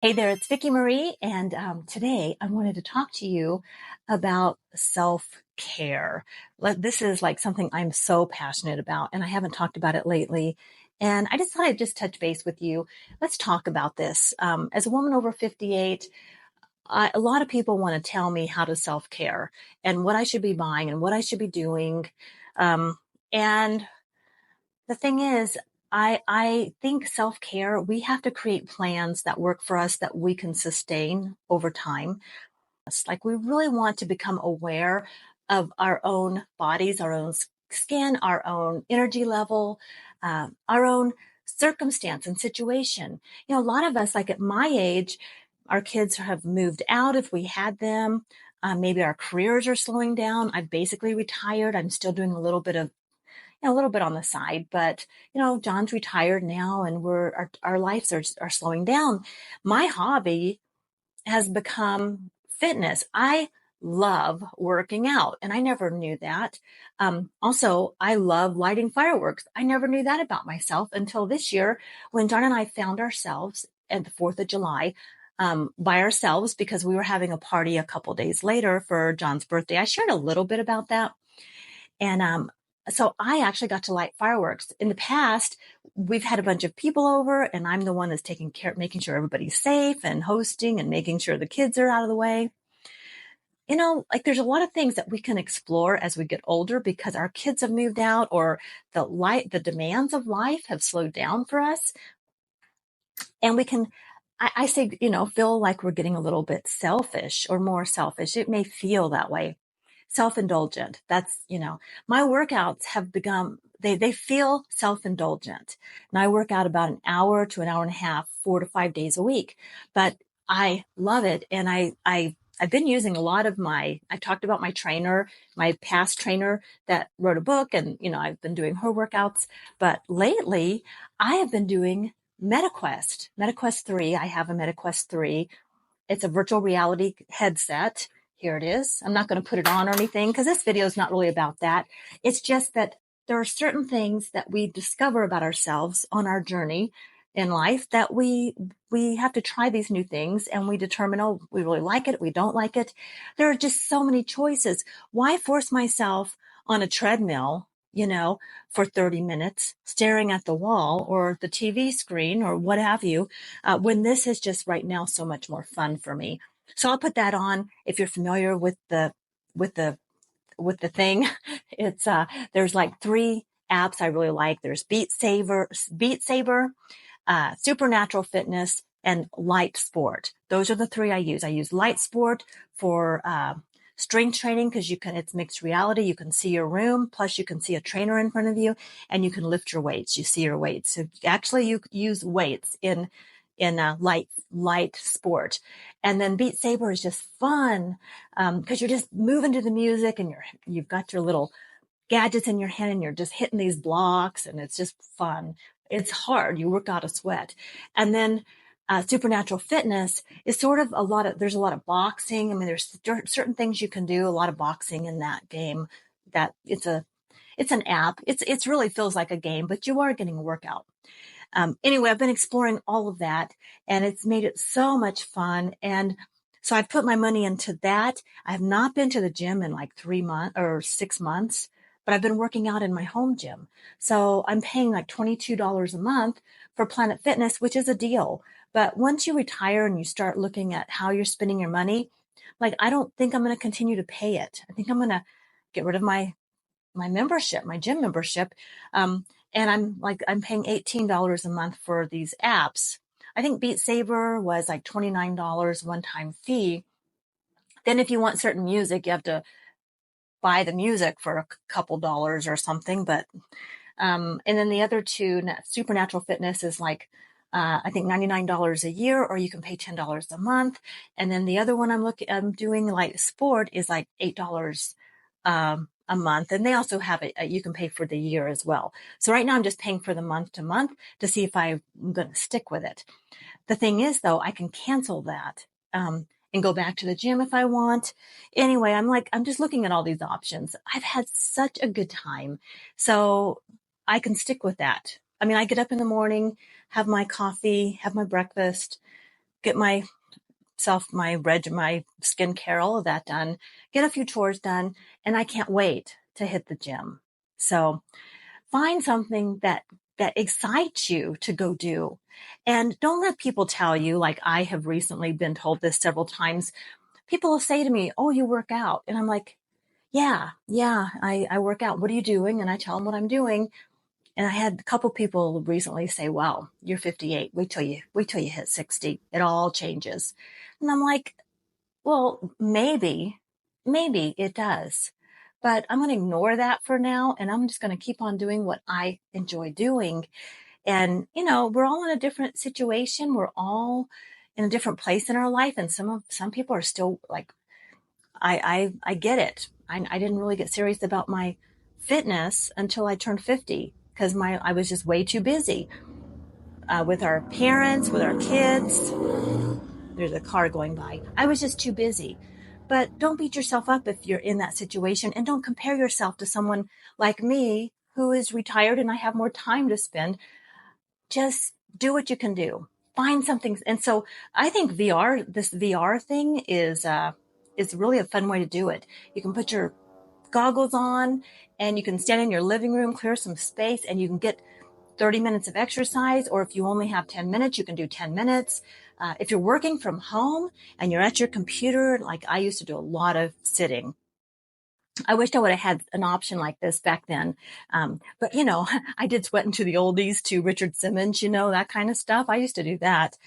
Hey there, it's Vicky Marie, and today I wanted to talk to you about self-care. This is like something I'm so passionate about, and I haven't talked about it lately. And I just thought I'd just touch base with you. Let's talk about this. As a woman over 58, a lot of people want to tell me how to self-care and what I should be buying and what I should be doing. And the thing is, I think self-care, we have to create plans that work for us that we can sustain over time. It's like we really want to become aware of our own bodies, our own skin, our own energy level, our own circumstance and situation. A lot of us, like at my age, our kids have moved out if we had them. Maybe our careers are slowing down. I've basically retired. I'm still doing a little bit on the side, but John's retired now and our lives are slowing down. My hobby has become fitness. I love working out and I never knew that. Also, I love lighting fireworks. I never knew that about myself until this year when John and I found ourselves at the 4th of July by ourselves because we were having a party a couple days later for John's birthday. I shared a little bit about that. And so I actually got to light fireworks. In the past, we've had a bunch of people over, and I'm the one that's taking care, making sure everybody's safe and hosting and making sure the kids are out of the way. Like there's a lot of things that we can explore as we get older because our kids have moved out or the demands of life have slowed down for us. And we can, I say, feel like we're getting a little bit selfish or more selfish. It may feel that way. Self-indulgent. That's, my workouts have become, they feel self-indulgent. And I work out about an hour to an hour and a half, 4 to 5 days a week, but I love it. And I've been using a lot of I talked about my trainer, my past trainer that wrote a book and, I've been doing her workouts, but lately I have been doing MetaQuest 3. I have a MetaQuest 3. It's a virtual reality headset. Here it is. I'm not going to put it on or anything because this video is not really about that. It's just that there are certain things that we discover about ourselves on our journey in life that we have to try these new things and we determine, oh, we really like it, we don't like it. There are just so many choices. Why force myself on a treadmill, for 30 minutes staring at the wall or the TV screen or what have you, when this is just right now so much more fun for me. So I'll put that on. If you're familiar with the thing, it's there's like 3 apps I really like. There's Beat Saber, Supernatural Fitness, and Light Sport. Those are the 3 I use. I use Light Sport for strength training because it's mixed reality. You can see your room, plus you can see a trainer in front of you, and you can lift your weights. You see your weights. So actually, you use weights in light sport. And then Beat Saber is just fun because you're just moving to the music and you've got your little gadgets in your hand and you're just hitting these blocks and it's just fun. It's hard. You work out a sweat. And then Supernatural Fitness is sort of there's a lot of boxing. I mean, there's certain things you can do, a lot of boxing in that game. That it's an app. It's really feels like a game, but you are getting a workout. Anyway, I've been exploring all of that and it's made it so much fun. And so I've put my money into that. I have not been to the gym in like 3 months or 6 months, but I've been working out in my home gym. So I'm paying like $22 a month for Planet Fitness, which is a deal. But once you retire and you start looking at how you're spending your money, like, I don't think I'm going to continue to pay it. I think I'm going to get rid of my membership, my gym membership. And I'm paying $18 a month for these apps. I think Beat Saber was like $29 one-time fee. Then if you want certain music, you have to buy the music for a couple dollars or something. But, and then the other 2, Supernatural Fitness is like, I think $99 a year, or you can pay $10 a month. And then the other one I'm doing like sport is like $8 a month. And they also have it, you can pay for the year as well. So right now I'm just paying for the month to month to see if I'm going to stick with it. The thing is though, I can cancel that, and go back to the gym if I want. Anyway, I'm just looking at all these options. I've had such a good time. So I can stick with that. I mean, I get up in the morning, have my coffee, have my breakfast, get my skincare, all of that done, get a few chores done, and I can't wait to hit the gym. So find something that excites you to go do. And don't let people tell you, like I have recently been told this several times. People will say to me, "Oh, you work out." And I'm like, yeah, I work out. What are you doing? And I tell them what I'm doing. And I had a couple people recently say, "Well, you're 58. Wait till you hit 60. It all changes." And I'm like, well, maybe it does, but I'm going to ignore that for now. And I'm just going to keep on doing what I enjoy doing. And, we're all in a different situation. We're all in a different place in our life. And some people are still like, I get it. I didn't really get serious about my fitness until I turned 50 because I was just way too busy with our parents, with our kids. There's a car going by. I was just too busy. But don't beat yourself up if you're in that situation, and don't compare yourself to someone like me who is retired and I have more time to spend. Just do what you can do. Find something. And so I think this VR thing is really a fun way to do it. You can put your goggles on and you can stand in your living room, clear some space, and you can get 30 minutes of exercise. Or if you only have 10 minutes, you can do 10 minutes. If you're working from home and you're at your computer, like I used to do a lot of sitting. I wished I would have had an option like this back then. But I did sweat into the oldies to Richard Simmons, that kind of stuff. I used to do that.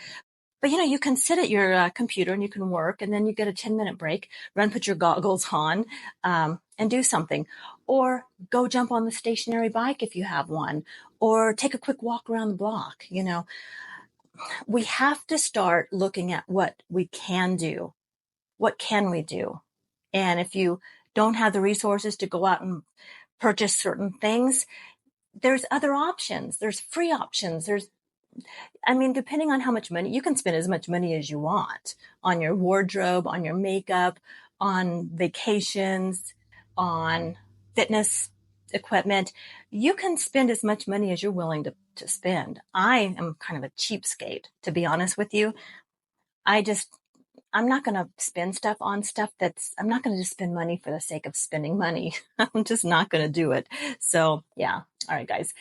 But you can sit at your computer and you can work, and then you get a 10-minute break, run, put your goggles on, and do something. Or go jump on the stationary bike if you have one, or take a quick walk around the block. We have to start looking at what we can do. What can we do? And if you don't have the resources to go out and purchase certain things, there's other options. There's free options. Depending on how much money, you can spend as much money as you want on your wardrobe, on your makeup, on vacations, on fitness equipment. You can spend as much money as you're willing to spend. I am kind of a cheapskate, to be honest with you. I'm not going to spend stuff on stuff I'm not going to just spend money for the sake of spending money. I'm just not going to do it. So yeah. All right, guys.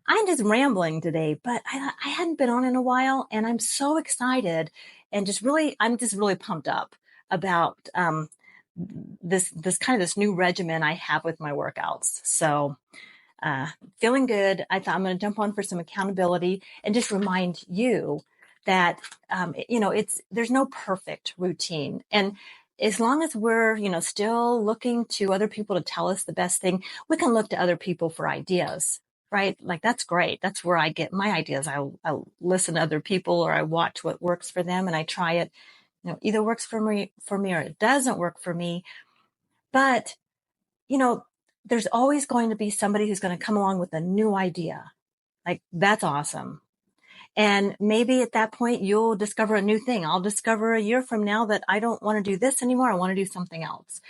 I'm just rambling today, but I hadn't been on in a while, and I'm so excited and I'm just really pumped up about this new regimen I have with my workouts. So feeling good. I thought I'm going to jump on for some accountability and just remind you that there's no perfect routine, and as long as we're still looking to other people to tell us the best thing, we can look to other people for ideas. Right? Like that's great. That's where I get my ideas. I'll listen to other people, or I watch what works for them and I try it. Either works for me or it doesn't work for me. But, there's always going to be somebody who's going to come along with a new idea. Like that's awesome. And maybe at that point you'll discover a new thing. I'll discover a year from now that I don't want to do this anymore. I want to do something else.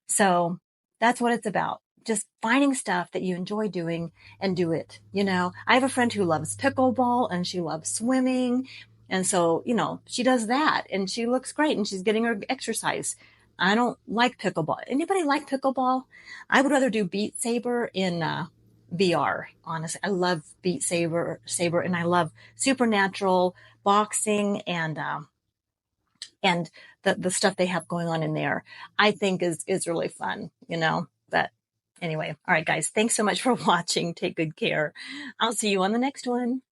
So that's what it's about. Just finding stuff that you enjoy doing and do it. I have a friend who loves pickleball and she loves swimming. And so, she does that and she looks great and she's getting her exercise. I don't like pickleball. Anybody like pickleball? I would rather do Beat Saber in VR. Honestly, I love Beat Saber, and I love Supernatural, boxing, and the stuff they have going on in there, I think is really fun, but anyway. All right, guys, thanks so much for watching. Take good care. I'll see you on the next one.